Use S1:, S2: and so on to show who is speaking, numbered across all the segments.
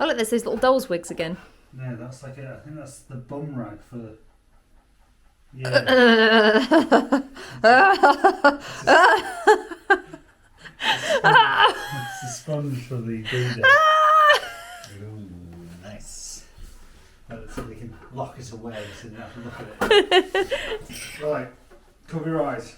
S1: Oh look, there's those little doll's wigs again.
S2: No, that's like I think that's the bum rag for the... Yeah. It's a sponge for the breeder. Ooh, nice. So they can lock it away so they don't have to look at it. Right, cover your eyes.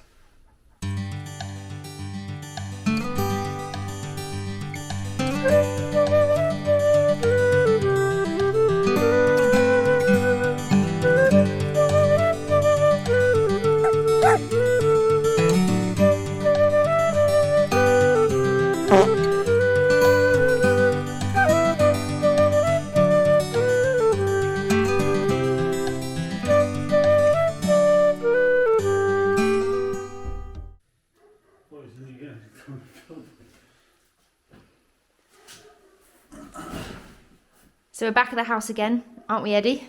S1: So we're back at the house again, aren't we, Eddie?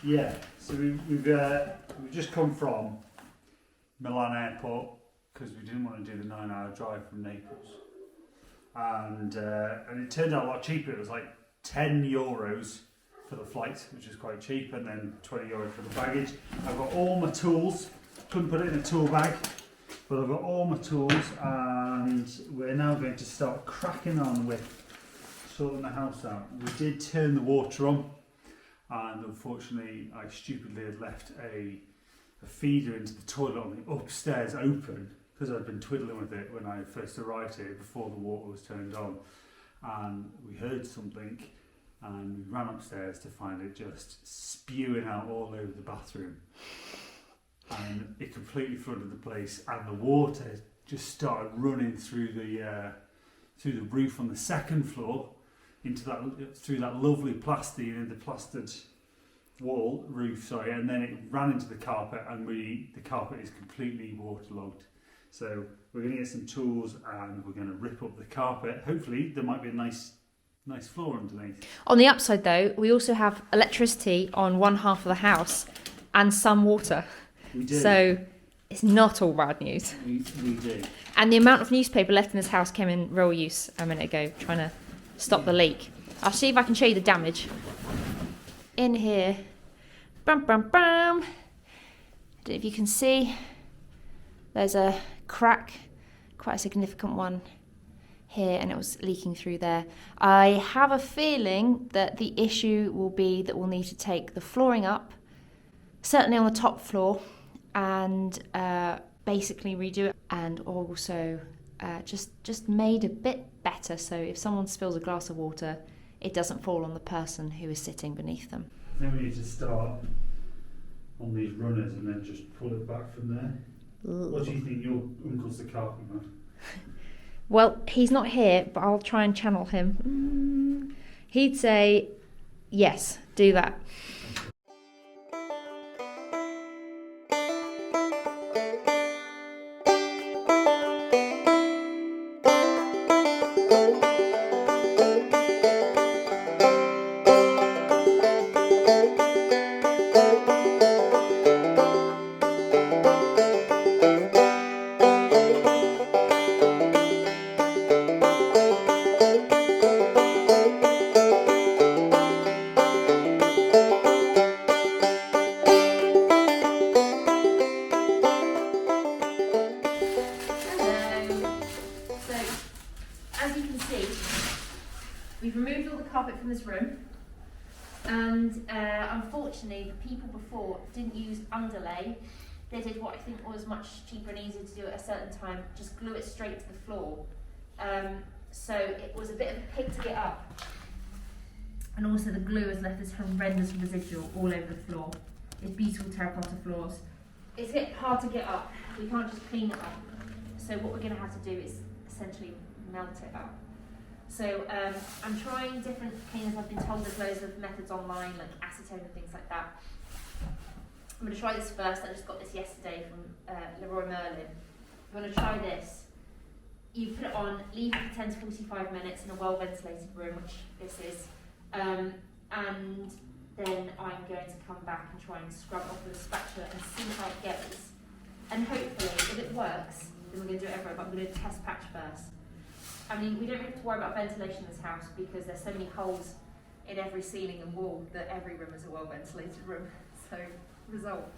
S2: Yeah, so we've just come from Milan Airport because we didn't want to do the 9-hour drive from Naples, and it turned out a lot cheaper. It was like €10 for the flight, which is quite cheap, and then €20 for the baggage. I've got all my tools. Couldn't put it in a tool bag, but I've got all my tools, and we're now going to start cracking on with sorting the house out. We did turn the water on, and unfortunately I stupidly had left a feeder into the toilet on the upstairs open because I'd been twiddling with it when I first arrived here before the water was turned on, and we heard something and we ran upstairs to find it just spewing out all over the bathroom, and it completely flooded the place, and the water just started running through the roof on the second floor into that, through that lovely the plastered wall roof, and then it ran into the carpet, and the carpet is completely waterlogged. So we're going to get some tools and we're going to rip up the carpet. Hopefully there might be a nice floor underneath.
S1: On the upside though, we also have electricity on one half of the house and some water.
S2: We do.
S1: So it's not all bad news.
S2: We do.
S1: And the amount of newspaper left in this house came in real use a minute ago, trying to stop the leak. I'll see if I can show you the damage. In here, bam, bam, bam. I don't know if you can see, there's a crack, quite a significant one here, and it was leaking through there. I have a feeling that the issue will be that we'll need to take the flooring up, certainly on the top floor, and basically redo it, and also just made a bit better, so if someone spills a glass of water, it doesn't fall on the person who is sitting beneath them.
S2: I think we need to start on these runners and then just pull it back from there. Ooh. What do you think? Your uncle's the carpenter.
S1: Well, he's not here, but I'll try and channel him. He'd say, yes, do that. We've removed all the carpet from this room, and unfortunately the people before didn't use underlay. They did what I think was much cheaper and easier to do at a certain time, just glue it straight to the floor. So it was a bit of a pig to get up, and also the glue has left this horrendous residual all over the floor. It's beautiful terracotta floors. It's a bit hard to get up, we can't just clean it up. So what we're going to have to do is essentially melt it up. So I'm trying different cleaners. I've been told there's loads of methods online, like acetone and things like that. I'm going to try this first. I just got this yesterday from Leroy Merlin. I'm going to try this. You put it on, leave it for 10 to 45 minutes in a well-ventilated room, which this is, and then I'm going to come back and try and scrub off with a spatula and see how it goes. And hopefully, if it works, then we're going to do it over, but I'm going to test patch first. I mean, we don't have to worry about ventilation in this house because there's so many holes in every ceiling and wall that every room is a well ventilated room. So, result.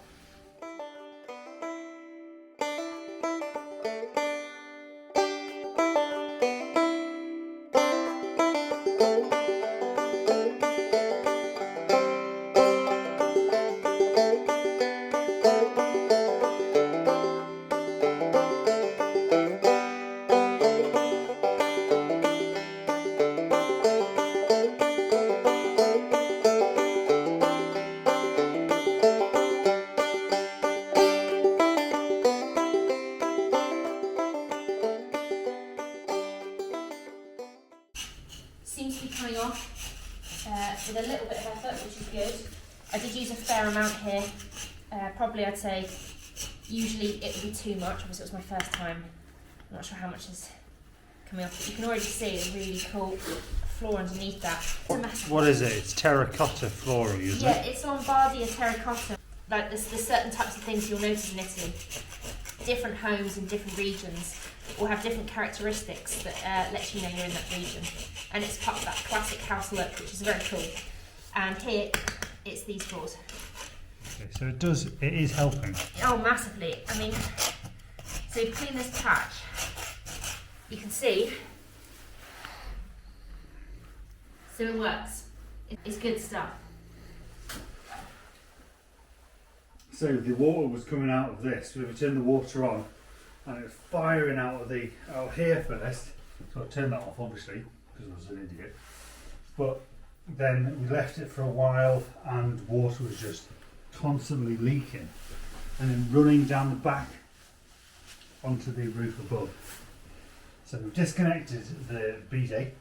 S1: Seems to be coming off with a little bit of effort, which is good. I did use a fair amount here. Probably I'd say usually it would be too much, obviously it was my first time. I'm not sure how much is coming off, but you can already see a really cool floor underneath that.
S2: What is it? It's terracotta flooring, isn't it?
S1: Yeah, it's Lombardia terracotta. Like there's certain types of things you'll notice in Italy. Different homes in different regions will have different characteristics that let you know you're in that region. And it's part of that classic house look, which is very cool. And here, it's these floors.
S2: Okay, so it is helping.
S1: Oh, massively. I mean, so you clean this patch, you can see. So it works. It's good stuff.
S2: So the water was coming out of this. We turned the water on, and it was firing out here first. So I turned that off, obviously, because I was an idiot. But then we left it for a while, and water was just constantly leaking, and then running down the back onto the roof above. So we've disconnected the bidet.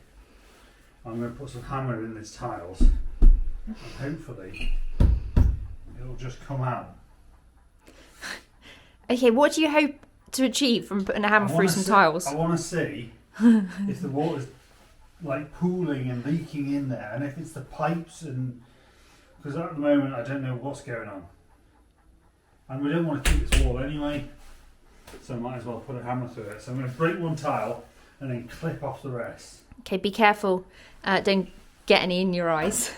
S2: I'm going to put some hammer in these tiles, and hopefully it'll just come out.
S3: Okay, what do you hope to achieve from putting a hammer through some tiles?
S2: I want to see if the water's like pooling and leaking in there, and if it's the pipes, and because at the moment I don't know what's going on, and we don't want to keep this wall anyway, so I might as well put a hammer through it. So I'm going to break one tile and then clip off the rest.
S3: Okay, be careful. Don't get any in your eyes.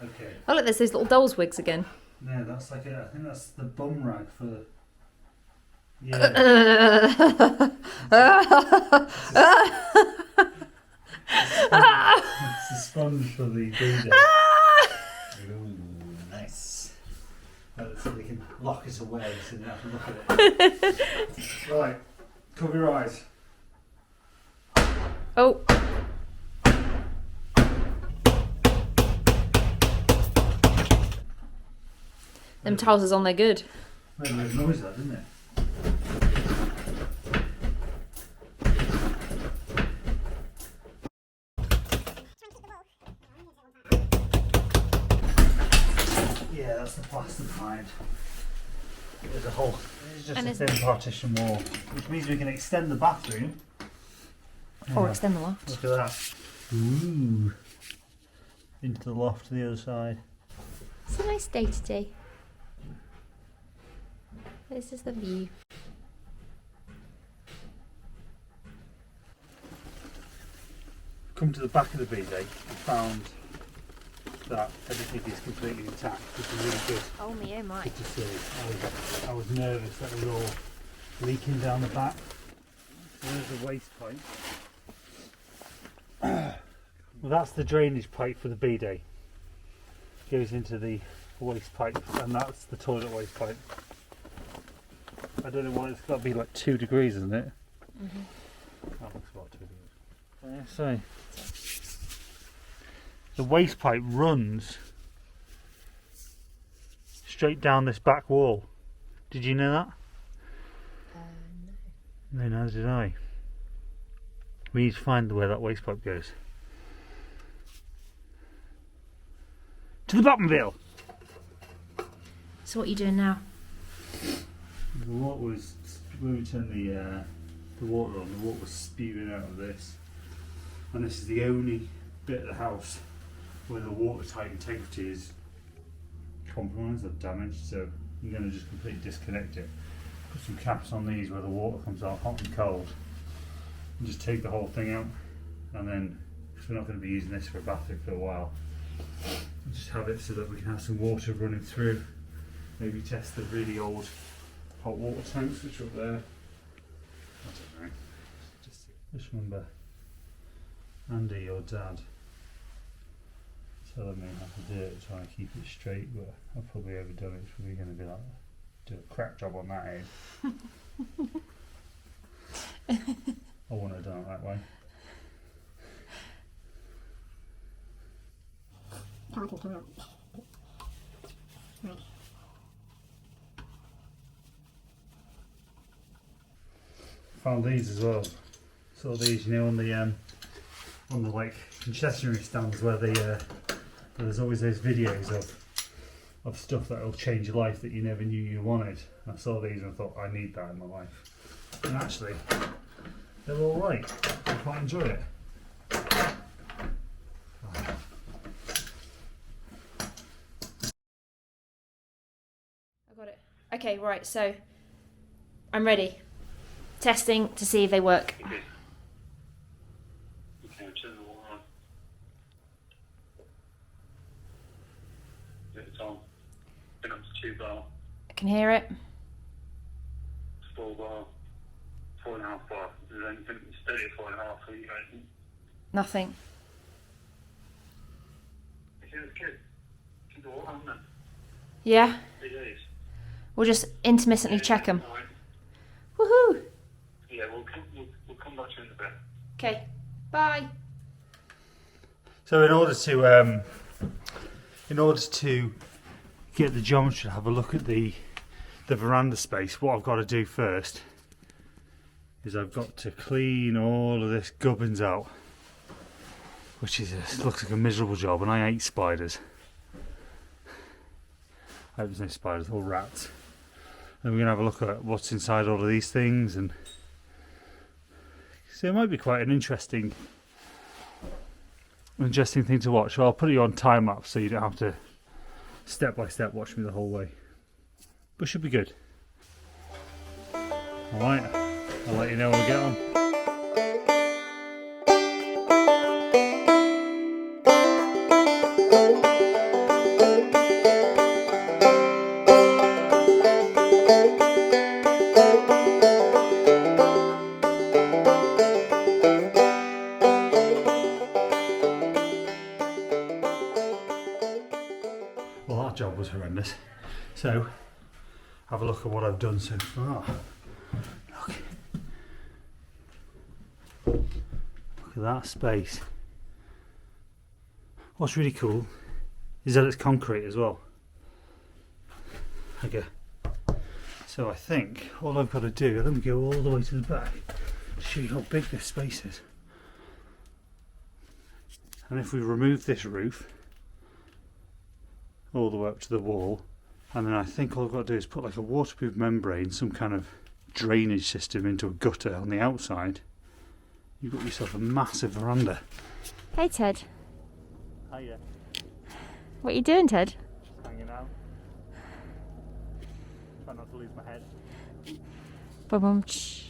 S2: Okay.
S3: Oh look, there's those little doll's wigs again.
S2: No, that's like I think that's the bum rag for the. Yeah. It's the sponge for the bidet. Ooh, nice. So we can lock it away so you don't have to look at it. Right, cover your eyes.
S3: Oh. Them tiles is on there good.
S2: Made a load of noise that, didn't it? Yeah, that's the plaster behind. There's a hole. It's just
S3: And
S2: a thin partition wall, which means we can extend the bathroom.
S3: Or extend the loft.
S2: Look at that. Ooh. Into the loft to the other side.
S3: It's a nice day today. This is the view.
S2: Come to the back of the bidet and found that everything is completely intact, which is really good.
S3: Oh me, oh my.
S2: Good to see. I was nervous that it was all leaking down the back. So there's a waste pipe. Well, that's the drainage pipe for the bidet. Goes into the waste pipe, and that's the toilet waste pipe. I don't know why it's got to be like 2 degrees, isn't it?
S3: Mm-hmm.
S2: That looks about 2 degrees. So the waste pipe runs straight down this back wall. Did you know that? No, neither did I. We need to find where that waste pipe goes. To the Batmobile!
S3: So what are you doing now?
S2: The water was, when we turned the water on, the water was spewing out of this. And this is the only bit of the house where the watertight integrity is compromised or damaged, so you're going to just completely disconnect it. Put some caps on these where the water comes out hot and cold, and just take the whole thing out. And then, because we're not going to be using this for a bathroom for a while, Just have it so that we can have some water running through. Maybe test the really old hot water tanks which are up there. I don't know. Just remember Andy, your dad, telling me how to do it, trying to keep it straight, but I've probably overdone it. It's probably going to be like, do a crap job on that end. I wouldn't have done it that way. Found these as well. Saw these, you know, on the like concessionary stands where they there's always those videos of stuff that will change your life that you never knew you wanted. And I saw these and I thought, I need that in my life. And actually, they're all right. I quite enjoy it.
S1: I got it. Okay, right, so I'm ready. Testing to see if they work.
S2: Okay, turn the water on. It's on. Then up to 2 bar,
S1: I can hear it.
S2: 4 bar, 4.5 bar. Is there anything steady at 4.5 for you guys?
S1: Nothing.
S2: Okay, that's good. Keep the water on then.
S1: Yeah?
S2: 3 days.
S1: We'll just intermittently check them.
S2: Alright.
S1: Woohoo!
S2: Yeah, we'll come back to you in a bit.
S1: Okay, bye.
S2: So in order to get the geometry, have a look at the veranda space, what I've got to do first is I've got to clean all of this gubbins out, which looks like a miserable job, and I hate spiders. I hope there's no spiders or rats. And we're going to have a look at what's inside all of these things, and so it might be quite an interesting thing to watch. So I'll put it on time lapse so you don't have to step by step watch me the whole way. But should be good. Alright, I'll let you know when we get on. Well, that job was horrendous. So, have a look at what I've done so far. Look at that space. What's really cool is that it's concrete as well. Okay. So I think all I've got to do, let me go all the way to the back to show you how big this space is. And if we remove this roof all the way up to the wall, and then I think all I've got to do is put like a waterproof membrane, some kind of drainage system into a gutter on the outside, you've got yourself a massive veranda.
S3: Hey Ted.
S2: Hiya.
S3: What are you doing, Ted?
S2: Just hanging out. Try not to lose my head.
S3: Ba-bum-tsh.